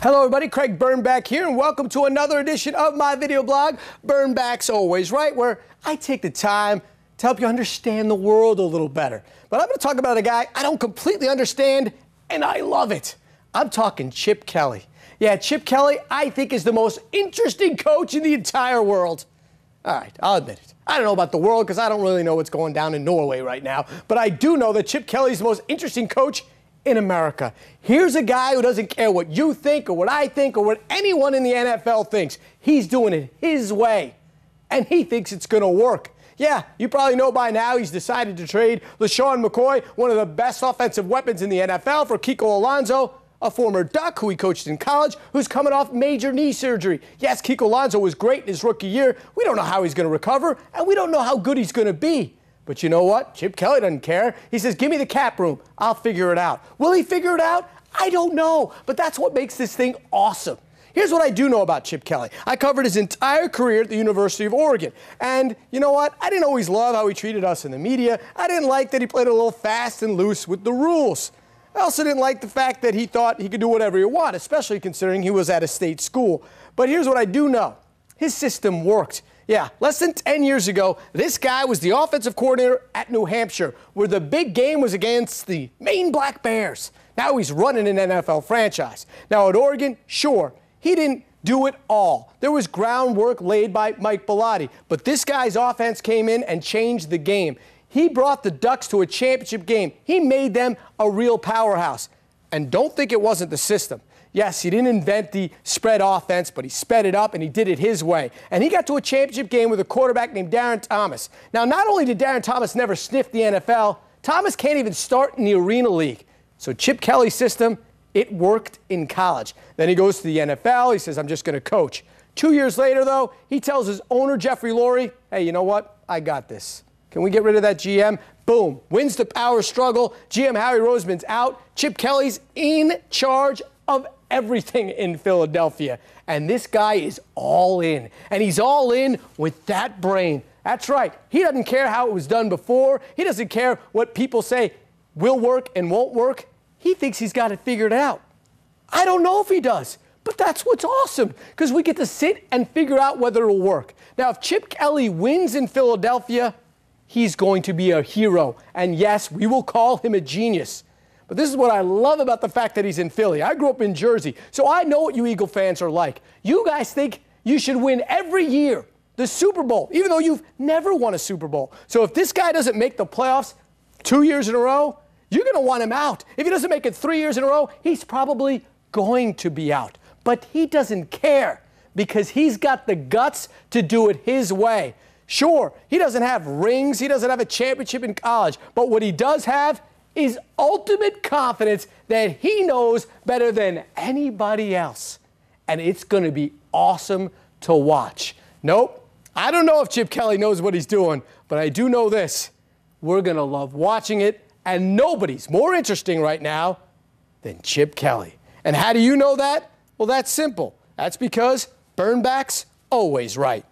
Hello everybody, Craig Birnbach here, and welcome to another edition of my video blog, Birnbach's Always Right, where I take the time to help you understand the world a little better. But I'm going to talk about a guy I don't completely understand, and I love it. I'm talking Chip Kelly. Yeah, Chip Kelly, I think, is the most interesting coach in the entire world. All right, I'll admit it. I don't know about the world because I don't really know what's going down in Norway right now, but I do know that Chip Kelly is the most interesting coach in America. Here's a guy who doesn't care what you think or what I think or what anyone in the NFL thinks. He's doing it his way, and he thinks it's going to work. Yeah, you probably know by now he's decided to trade LeSean McCoy, one of the best offensive weapons in the NFL, for Kiki Alonso, a former Duck who he coached in college, who's coming off major knee surgery. Yes, Kiki Alonso was great in his rookie year. We don't know how he's going to recover, and we don't know how good he's going to be. But you know what? Chip Kelly doesn't care. He says, give me the cap room. I'll figure it out. Will he figure it out? I don't know. But that's what makes this thing awesome. Here's what I do know about Chip Kelly. I covered his entire career at the University of Oregon. And you know what? I didn't always love how he treated us in the media. I didn't like that he played a little fast and loose with the rules. I also didn't like the fact that he thought he could do whatever he wanted, especially considering he was at a state school. But here's what I do know. His system worked. Yeah, less than 10 years ago, this guy was the offensive coordinator at New Hampshire, where the big game was against the Maine Black Bears. Now he's running an NFL franchise. Now at Oregon, sure, he didn't do it all. There was groundwork laid by Mike Bellotti, but this guy's offense came in and changed the game. He brought the Ducks to a championship game. He made them a real powerhouse. And don't think it wasn't the system. Yes, he didn't invent the spread offense, but he sped it up and he did it his way. And he got to a championship game with a quarterback named Darren Thomas. Now, not only did Darren Thomas never sniff the NFL, Thomas can't even start in the Arena League. So Chip Kelly's system, it worked in college. Then he goes to the NFL. He says, I'm just going to coach. 2 years later, though, he tells his owner, Jeffrey Lurie, hey, you know what? I got this. Can we get rid of that GM? Boom. Wins the power struggle. GM Harry Roseman's out. Chip Kelly's in charge of everything in Philadelphia. And this guy is all in. And he's all in with that brain. That's right. He doesn't care how it was done before. He doesn't care what people say will work and won't work. He thinks he's got it figured out. I don't know if he does. But that's what's awesome, because we get to sit and figure out whether it'll work. Now, if Chip Kelly wins in Philadelphia, he's going to be a hero. And yes, we will call him a genius. But this is what I love about the fact that he's in Philly. I grew up in Jersey, so I know what you Eagle fans are like. You guys think you should win every year the Super Bowl, even though you've never won a Super Bowl. So if this guy doesn't make the playoffs 2 years in a row, you're going to want him out. If he doesn't make it 3 years in a row, he's probably going to be out. But he doesn't care because he's got the guts to do it his way. Sure, he doesn't have rings. He doesn't have a championship in college. But what he does have is ultimate confidence that he knows better than anybody else. And it's going to be awesome to watch. Nope, I don't know if Chip Kelly knows what he's doing, but I do know this. We're going to love watching it, and nobody's more interesting right now than Chip Kelly. And how do you know that? Well, that's simple. That's because Birnbach's always right.